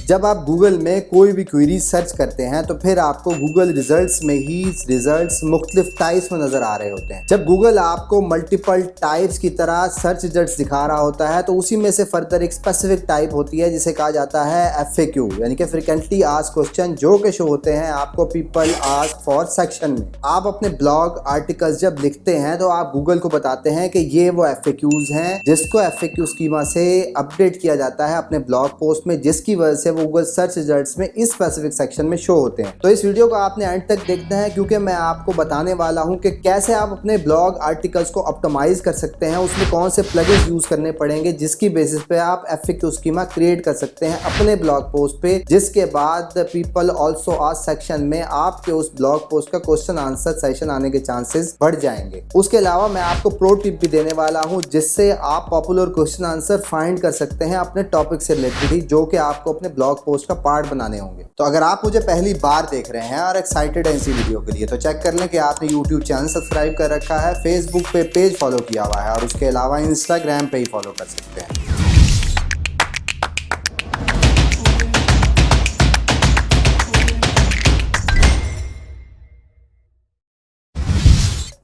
जब आप गूगल में कोई भी क्वेरी सर्च करते हैं तो फिर आपको गूगल रिजल्ट्स में ही रिजल्ट्स मुख्तलिफ टाइप्स में नजर आ रहे होते हैं। जब गूगल आपको मल्टीपल टाइप्स की तरह सर्च रिजल्ट्स दिखा रहा होता है तो उसी में से फर्दर एक स्पेसिफिक टाइप होती है जिसे कहा जाता है FAQ, यानी कि फ्रिक्वेंटली आस्क्ड क्वेश्चन, जो कि शो होते हैं आपको पीपल आस्क फॉर सेक्शन में। आप अपने ब्लॉग आर्टिकल्स जब लिखते हैं तो आप गूगल को बताते हैं कि ये वो FAQs हैं जिसको FAQ स्कीमा से अपडेट किया जाता है अपने ब्लॉग पोस्ट में, जिसकी वजह से वो गूगल सर्च रिजल्ट्स में इस स्पेसिफिक सेक्शन में शो होते हैं। तो इस वीडियो को आपने एंड तक देखना है क्योंकि मैं आपको बताने वाला हूं कि कैसे आप अपने ब्लॉग आर्टिकल्स को ऑप्टिमाइज कर सकते हैं, उसमें कौन से प्लगइन्स यूज करने पड़ेंगे जिसकी बेसिस पे आप FAQ स्कीमा क्रिएट कर सकते हैं अपने ब्लॉग पोस्ट पे, जिसके बाद पीपल आल्सो आस्क सेक्शन में आपके उस ब्लॉग पोस्ट का क्वेश्चन आंसर सेशन आने के चांसेस बढ़ जाएंगे। उसके अलावा मैं आपको प्रो टिप भी देने वाला हूं जिससे आप पॉपुलर क्वेश्चन आंसर फाइंड कर सकते हैं अपने टॉपिक से रिलेटेड ही, जो कि आपको अपने ब्लॉग पोस्ट का पार्ट बनाने होंगे। तो अगर आप मुझे पहली बार देख रहे हैं और एक्साइटेड हैं इसी वीडियो के लिए तो चेक कर लें कि आपने YouTube चैनल सब्सक्राइब कर रखा है, Facebook पे पेज फॉलो किया हुआ है और उसके अलावा Instagram पे ही फॉलो कर सकते हैं।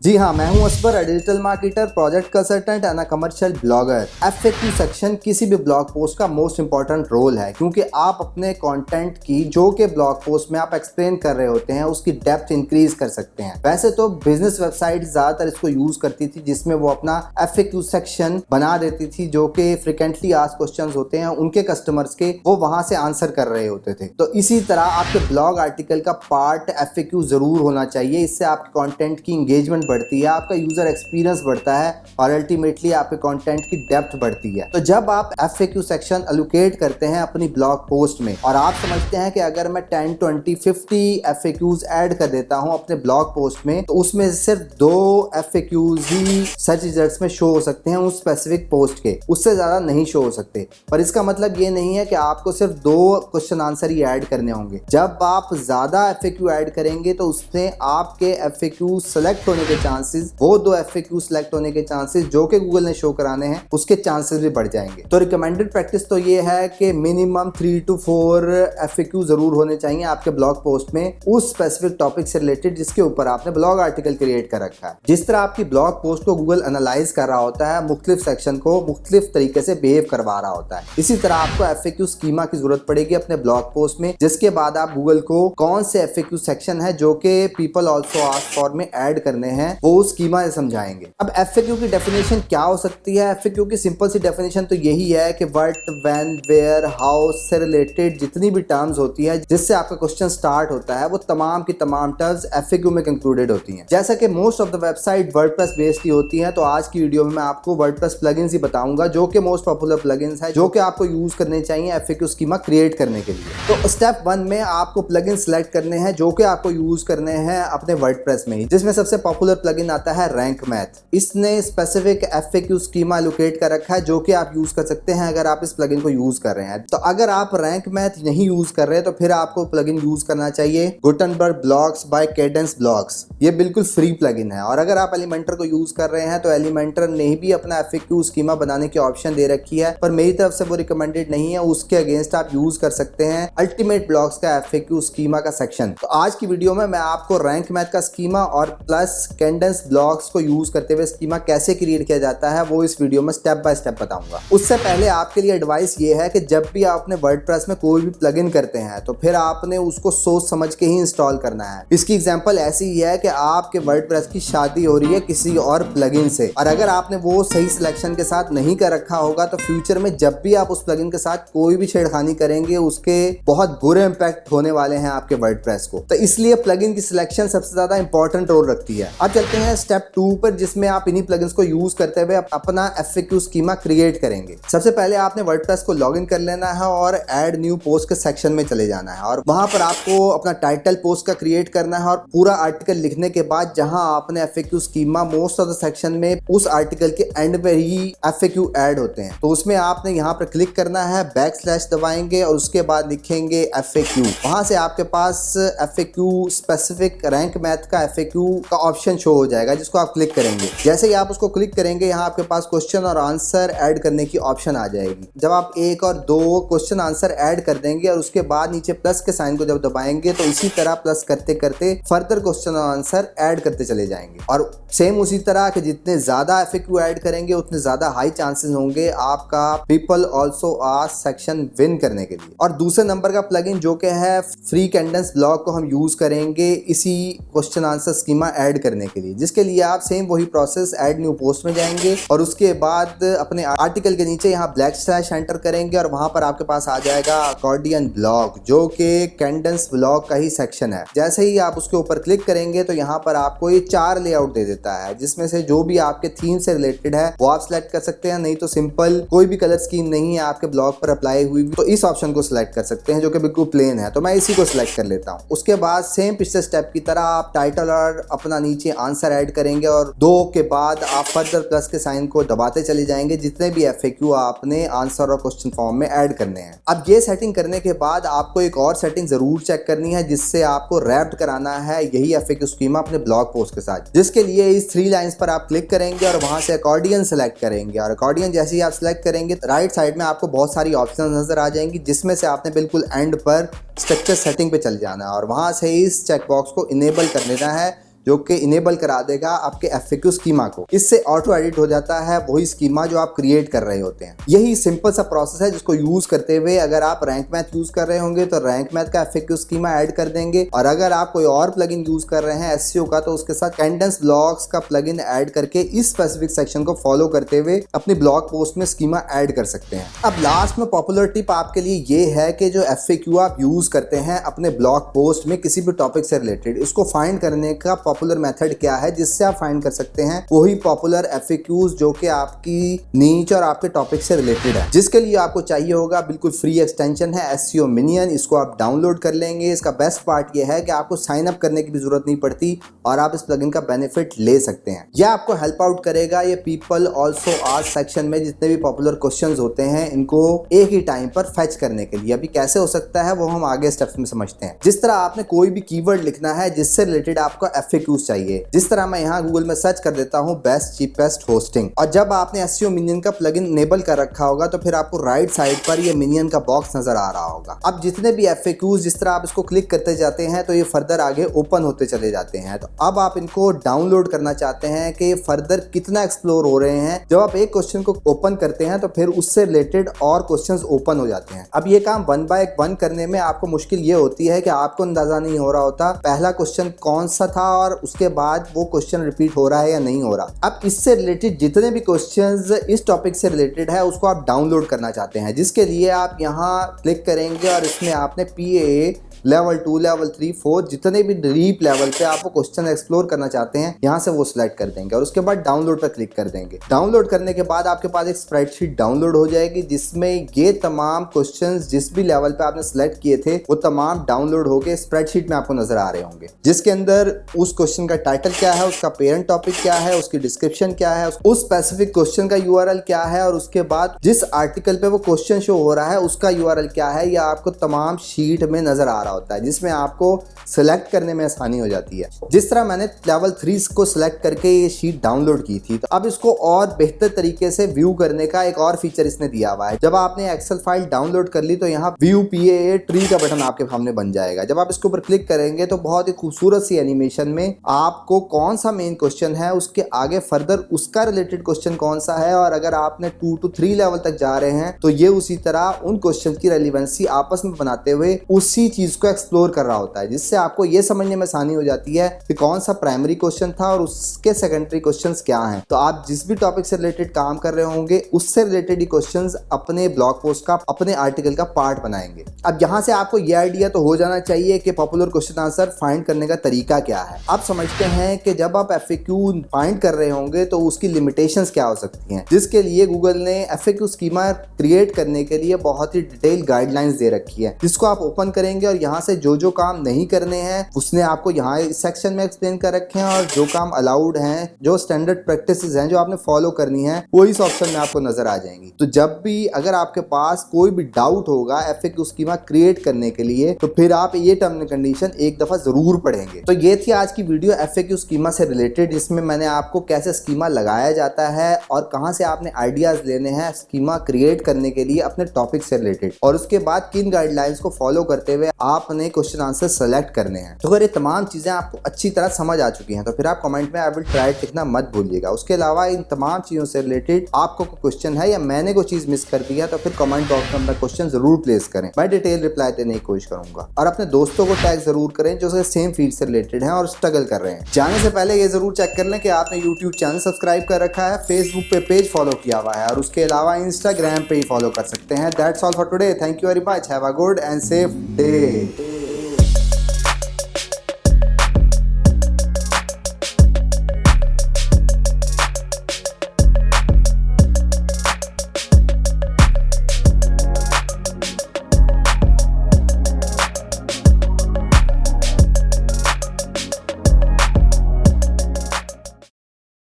जी हाँ, मैं हूं Asbar, digital marketer, project consultant and commercial blogger. FAQ section किसी भी ब्लॉग पोस्ट का मोस्ट इंपॉर्टेंट रोल है क्योंकि आप अपने कंटेंट की जो कि ब्लॉग पोस्ट में आप एक्सप्लेन कर रहे होते हैं उसकी डेप्थ इंक्रीज कर सकते हैं। वैसे तो बिजनेस वेबसाइट ज्यादातर इसको यूज करती थी जिसमें वो अपना FAQ सेक्शन बना देती थी जो कि फ्रिक्वेंटली आस्क्ड क्वेश्चंस होते हैं उनके कस्टमर्स के, वो वहां से आंसर कर रहे होते थे। तो इसी तरह आपके ब्लॉग आर्टिकल का पार्ट FAQ जरूर होना चाहिए। इससे आपके कंटेंट की एंगेजमेंट बढ़ती है, आपका यूजर एक्सपीरियंस बढ़ता है और अल्टीमेटली आपके कंटेंट की डेप्थ बढ़ती है। तो जब आप FAQ सेक्शन एलोकेट करते हैं अपनी ब्लॉग पोस्ट में और आप समझते हैं कि अगर मैं 10, 20, 50 FAQs ऐड कर देता हूं अपने ब्लॉग पोस्ट में तो उसमें सिर्फ 2 FAQs ही सर्च रिजल्ट्स में शो हो सकते हैं उस स्पेसिफिक पोस्ट के, उससे ज्यादा नहीं शो हो सकते। पर इसका मतलब ये नहीं है कि आपको सिर्फ 2 क्वेश्चन आंसर ही ऐड करने होंगे। जब आप ज्यादा FAQ ऐड करेंगे तो उससे आपके FAQ सेलेक्ट होने के चांसेस, वो 2 FAQ सिलेक्ट होने के चांसेस जो कि गूगल ने शो कराने हैं उसके चांसेस भी बढ़ जाएंगे। तो रिकमेंडेड प्रैक्टिस तो ये है कि मिनिमम 3 to 4 FAQ जरूर होने चाहिए आपके ब्लॉग पोस्ट में उस स्पेसिफिक टॉपिक से रिलेटेड जिसके ऊपर आपने ब्लॉग आर्टिकल क्रिएट कर रखा है। जिस तरह आपकी ब्लॉग पोस्ट को गूगल एनालाइज कर रहा होता है, मुख्तलिफ सेक्शन को मुख्तलिफ तरीके से बिहेव करवा रहा होता है, इसी तरह आपको FAQ स्कीमा की जरूरत पड़ेगी अपने ब्लॉग पोस्ट में, जिसके बाद आप गूगल को कौन से FAQ सेक्शन है जो कि पीपल आल्सो आस्क फॉर में ऐड करने हैं वो स्कीमा समझाएंगे। अब FAQ की डेफिनेशन क्या हो सकती है? FAQ की सिंपल सी डेफिनेशन तो यही है कि व्हाट, व्हेन, वेयर, हाउ से रिलेटेड जितनी भी टर्म्स होती है जिससे आपका क्वेश्चन स्टार्ट होता है वो तमाम की तमाम टर्म्स FAQ में कंक्लूडेड होती हैं। जैसा कि most of the website WordPress based ही होती है तो आज की वीडियो में मैं आपको वर्डप्रेस प्लगइन्स ही बताऊंगा जो कि मोस्ट पॉपुलर प्लगइन्स है जो कि आपको यूज करने चाहिए FAQ स्कीमा क्रिएट करने के लिए। तो स्टेप 1 में आपको प्लगइन सिलेक्ट करने हैं जो कि आपको यूज करने हैं अपने वर्डप्रेस में ही, जिसमें सबसे पॉपुलर प्लगइन आता है रैंक मैथ। इसने स्पेसिफिक FAQ स्कीमा एलोकेट कर रखा है जो कि आप यूज कर सकते हैं अगर आप इस प्लगइन को यूज कर रहे हैं। तो अगर आप रैंक मैथ नहीं यूज कर रहे तो फिर आपको प्लगइन यूज करना चाहिए Gutenberg blocks by Kadence blocks. ये बिल्कुल फ्री प्लगइन है। और अगर आप एलिमेंटर को यूज कर रहे हैं तो एलिमेंटर ने भी अपना FAQ स्कीमा बनाने की ऑप्शन दे रखी है, पर मेरी तरफ से वो रिकमेंडेड नहीं है। उसके अगेंस्ट आप यूज कर सकते हैं अल्टीमेट ब्लॉक्स का FAQ स्कीमा का सेक्शन। तो आज की वीडियो में मैं आपको रैंक मैथ का स्कीमा और प्लस कैडेंस ब्लॉक्स को यूज करते हुए स्कीमा कैसे क्रिएट किया जाता है वो इस वीडियो में स्टेप बाय स्टेप बताऊंगा। उससे पहले आपके लिए एडवाइस ये है कि जब भी आप अपने वर्डप्रेस में कोई भी प्लगइन करते हैं तो फिर आपने उसको सोच समझ के ही इंस्टॉल करना है। इसकी एग्जांपल ऐसी ही है कि आपके वर्डप्रेस की शादी हो रही है किसी और प्लगइन से और अगर आपने वो सही सिलेक्शन के साथ नहीं कर रखा होगा तो फ्यूचर में जब भी आप उस प्लगइन के साथ कोई भी छेड़खानी करेंगे उसके बहुत बुरे इंपैक्ट होने वाले हैं आपके वर्डप्रेस को। तो इसलिए प्लगइन की सिलेक्शन सबसे ज्यादा इंपॉर्टेंट रोल रखती है। अब चलते हैं स्टेप 2 पर जिसमें आप इन्हीं प्लगइन्स को यूज करते हुए अपना FAQ स्कीमा क्रिएट करेंगे। सबसे पहले आपने वर्डप्रेस को लॉगिन कर लेना है और ऐड न्यू पोस्ट के सेक्शन में चले जाना है और वहां पर आपको अपना टाइटल पोस्ट का क्रिएट करना है और पूरा आर्टिकल लिखने के बाद जहां आपने FAQ schema most of the section में उस आर्टिकल के एंड पे ही FAQ ऐड होते हैं तो उसमें आपने यहाँ पर क्लिक करना है, बैकस्लैश दबाएंगे और उसके बाद लिखेंगे FAQ। वहां से आपके पास FAQ स्पेसिफिक रैंक मैथ का FAQ का ऑप्शन शो शो हो जाएगा जिसको आप क्लिक करेंगे। जैसे ही आप उसको क्लिक करेंगे यहाँ आपके पास क्वेश्चन और आंसर ऐड करने की ऑप्शन आ जाएगी। जब आप 1 और 2 क्वेश्चन आंसर ऐड कर देंगे और उसके बाद नीचे प्लस के साइन को जब दबाएंगे तो इसी तरह प्लस करते करते फर्दर क्वेश्चन और आंसर ऐड करते चले जाएंगे। और सेम उसी तरह के जितने ज्यादा एफएक्यू ऐड करेंगे उतने ज्यादा हाई चांसेस होंगे आपका people also ask section win करने के लिए। और दूसरे नंबर का प्लगइन जो कि है फ्री कैडेंस ब्लॉक को हम यूज करेंगे इसी क्वेश्चन आंसर स्कीमा ऐड करने के लिए, जिसके लिए आप सेम वही प्रोसेस ऐड न्यू पोस्ट में जाएंगे और उसके बाद अपने आर्टिकल के नीचे यहाँ ब्लैक स्लैश एंटर करेंगे और वहां पर आपके पास आ जाएगा अकॉर्डियन ब्लॉक जो कि कैडेंस ब्लॉक का ही सेक्शन है। जैसे ही आप उसके ऊपर क्लिक करेंगे तो यहाँ पर आपको ये 4 लेआउट दे देता है जिसमें से जो भी आपके थीम से रिलेटेड है वो आप सिलेक्ट कर सकते हैं, नहीं तो सिंपल कोई भी कलर स्कीम नहीं है आपके ब्लॉग पर अप्लाई हुई तो इस ऑप्शन को सिलेक्ट कर सकते हैं जो कि बिल्कुल प्लेन है, तो मैं इसी को सिलेक्ट कर लेता हूँ। उसके बाद सेम पिछले स्टेप की तरह आप टाइटल और अपना नीचे आंसर ऐड करेंगे और 2 के बाद आप फर्दर प्लस के साइन को दबाते चले जाएंगे जितने भी एफएक्यू आपने आंसर और क्वेश्चन फॉर्म में ऐड करने हैं। अब ये सेटिंग करने के बाद आपको एक और सेटिंग जरूर चेक करनी है जिससे आपको रैप्ड कराना है यही एफएक्यू स्कीमा अपने ब्लॉग पोस्ट के साथ, जिसके लिए इस 3 लाइंस पर आप क्लिक करेंगे और वहां से अकॉर्डियन सेलेक्ट करेंगे और अकॉर्डियन जैसे ही आप सिलेक्ट करेंगे राइट साइड में आपको बहुत सारी ऑप्शन नजर आ जाएंगी जिसमें से आपने बिल्कुल एंड पर स्ट्रक्चर सेटिंग पे चल जाना है और वहां से इस चेकबॉक्स को इनेबल कर देना है जो कि इनेबल करा देगा आपके एफएक्यू स्कीमा को। इससे ऑटो एडिट हो जाता है वही स्कीमा जो आप क्रिएट कर रहे होते हैं। यही सिंपल सा प्रोसेस है जिसको यूज करते हुए अगर आप रैंक मैथ यूज कर रहे होंगे तो रैंक मैथ का एफएक्यू स्कीमा ऐड कर देंगे और अगर आप कोई और प्लगइन यूज कर रहे हैं एसईओ का तो उसके साथ कैडेंस ब्लॉक्स का प्लगइन ऐड करके इस स्पेसिफिक सेक्शन को फॉलो करते हुए अपनी ब्लॉग पोस्ट में स्कीमा ऐड कर सकते हैं। अब लास्ट में पॉपुलर टिप आपके लिए ये है कि जो एफएक्यू आप यूज करते हैं अपने ब्लॉग पोस्ट में किसी भी टॉपिक से रिलेटेड इसको फाइंड करने का पॉपुलर मेथड क्या है जिससे आप फाइंड कर सकते हैं वही पॉपुलर एफएक्यूज जो कि आपकी नीच और आपके टॉपिक से रिलेटेड है। जिसके लिए आपको चाहिए होगा बिल्कुल फ्री एक्सटेंशन है एसईओ मिनियन, इसको आप डाउनलोड कर लेंगे। इसका बेस्ट पार्ट ये है कि आपको साइन अप करने की भी जरूरत नहीं पड़ती और आप इस प्लगइन का बेनिफिट ले सकते हैं। यह आपको हेल्प आउट करेगा ये पीपल आल्सो आस्क सेक्शन में जितने भी पॉपुलर क्वेश्चंस होते हैं इनको एक ही टाइम पर फेच करने के लिए। अभी कैसे हो सकता है वो हम आगे स्टेप्स में समझते हैं। जिस तरह आपने कोई भी कीवर्ड लिखना है जिससे रिलेटेड आपको एफएक्यूज चाहिए, जिस तरह मैं यहाँ गूगल में सर्च कर देता हूँ बेस्ट चीपेस्ट होस्टिंग और जब आपने एसईओ मिनियन का प्लगइन इनेबल कर रखा होगा तो फिर आपको राइट साइड पर ये मिनियन का बॉक्स नजर आ रहा होगा। अब जितने भी एफएक्यूज जिस तरह आप इसको क्लिक करते जाते हैं तो ये फर्दर आगे ओपन होते चले जाते हैं। तो अब आप इनको डाउनलोड करना चाहते हैं कि फर्दर कितना एक्सप्लोर हो रहे हैं। जब आप एक क्वेश्चन को ओपन करते हैं तो फिर उससे रिलेटेड और क्वेश्चंस ओपन हो जाते हैं। अब ये काम 1 बाय 1 करने में आपको मुश्किल ये होती है कि आपको अंदाजा नहीं हो रहा होता पहला क्वेश्चन कौन सा था और उसके बाद वो क्वेश्चन रिपीट हो रहा है या नहीं हो रहा। अब इससे रिलेटेड जितने भी क्वेश्चंस इस टॉपिक से रिलेटेड है उसको आप डाउनलोड करना चाहते हैं, जिसके लिए आप यहाँ क्लिक करेंगे और इसमें आपने PAA लेवल 2 लेवल 3 4 जितने भी डीप लेवल पे आप वो क्वेश्चन एक्सप्लोर करना चाहते हैं यहाँ से वो सिलेक्ट कर देंगे और उसके बाद डाउनलोड पर क्लिक कर देंगे। डाउनलोड करने के बाद आपके पास एक स्प्रेडशीट डाउनलोड हो जाएगी जिसमें ये तमाम क्वेश्चंस जिस भी लेवल पे आपने सिलेक्ट किए थे वो तमाम डाउनलोड होके स्प्रेडशीट में आपको नजर आ रहे होंगे, जिसके अंदर उस क्वेश्चन का टाइटल क्या है, उसका पेरेंट टॉपिक क्या है, उसकी डिस्क्रिप्शन क्या है, उस स्पेसिफिक क्वेश्चन का URL क्या है और उसके बाद जिस आर्टिकल पे वो क्वेश्चन शो हो रहा है उसका URL क्या है। यह आपको तमाम शीट में नजर आ रहा होता है जिसमें आपको सिलेक्ट करने में आसानी हो जाती है। जिस तरह मैंने लेवल 3 को सिलेक्ट करके ये शीट डाउनलोड की थी, तो अब इसको और बेहतर तरीके से व्यू करने का एक और फीचर इसने दिया हुआ है। जब आपने एक्सेल फाइल डाउनलोड कर ली तो यहाँ व्यू PAA ट्री का बटन आपके सामने बन जाएगा। जब आप इसके ऊपर क्लिक करेंगे तो बहुत ही खूबसूरत सी एनिमेशन में आपको कौन सा मेन क्वेश्चन है उसके आगे फर्दर उसका रिलेटेड क्वेश्चन कौन सा है और अगर आपने 2 to 3 लेवल तक जा रहे हैं तो ये उसी तरह उन क्वेश्चन की रेलिवेंसी आपस में बनाते हुए उसी चीज को एक्सप्लोर कर रहा होता है, जिससे आपको ये समझने में आसानी हो जाती है कि कौन सा प्राइमरी क्वेश्चन था और उसके सेकेंडरी क्वेश्चंस क्या हैं। तो आप जिस भी टॉपिक से रिलेटेड काम कर रहे होंगे उससे रिलेटेड ही क्वेश्चंस अपने ब्लॉग पोस्ट का अपने आर्टिकल का पार्ट बनाएंगे। अब यहाँ से आपको ये आइडिया तो हो जाना चाहिए कि पॉपुलर क्वेश्चन आंसर फाइंड करने का तरीका क्या है। आप समझते हैं कि जब आप एफएक्यू फाइंड कर रहे होंगे तो उसकी लिमिटेशंस क्या हो सकती हैं, जिसके लिए गूगल ने एफएक्यू स्कीमा क्रिएट करने के लिए बहुत ही डिटेल गाइडलाइंस दे रखी है, जिसको आप ओपन करेंगे और यहाँ से जो जो काम नहीं करने हैं उसने आपको यहाँ इस सेक्शन में एक्सप्लेन कर रखे हैं, और जो काम अलाउड हैं, जो स्टैंडर्ड प्रैक्टिसेस हैं जो आपने फॉलो करनी है, वो इस ऑप्शन में आपको नजर आ जाएंगी। तो जब भी अगर आपके पास कोई भी डाउट होगा FAQ स्कीमा क्रिएट करने के लिए, तो फिर आप ये टर्म एंड कंडीशन एक दफा जरूर पढ़ेंगे। तो ये थी आज की वीडियो FAQ स्कीमा से रिलेटेड, जिसमें मैंने आपको कैसे स्कीमा लगाया जाता है और कहां से आपने आइडियाज लेने हैं स्कीमा क्रिएट करने के लिए अपने टॉपिक से रिलेटेड, और उसके बाद किन गाइडलाइंस को फॉलो करते हुए आपने क्वेश्चन आंसर सेलेक्ट करने हैं। तो अगर ये तमाम चीजें आपको अच्छी तरह समझ आ चुकी हैं तो फिर आप कमेंट में आई विल ट्राई लिखना मत भूलिएगा। उसके अलावा इन तमाम चीजों से रिलेटेड आपको कोई क्वेश्चन है या मैंने कोई चीज मिस कर दी है तो फिर कमेंट बॉक्स में अपना क्वेश्चन जरूर प्लेस करें, मैं डिटेल रिप्लाई देने की कोशिश करूंगा। और अपने दोस्तों को टैग जरूर करें जो सेम फील्ड से रिलेटेड हैं और स्ट्रगल कर रहे हैं। जाने से पहले ये जरूर चेक कर लें कि आपने यूट्यूब चैनल सब्सक्राइब कर रखा है, फेसबुक पे पेज फॉलो किया हुआ है, और उसके अलावा इंस्टाग्राम पे ही फॉलो कर सकते हैं। That's all for today, thank you very much, have a good and safe day.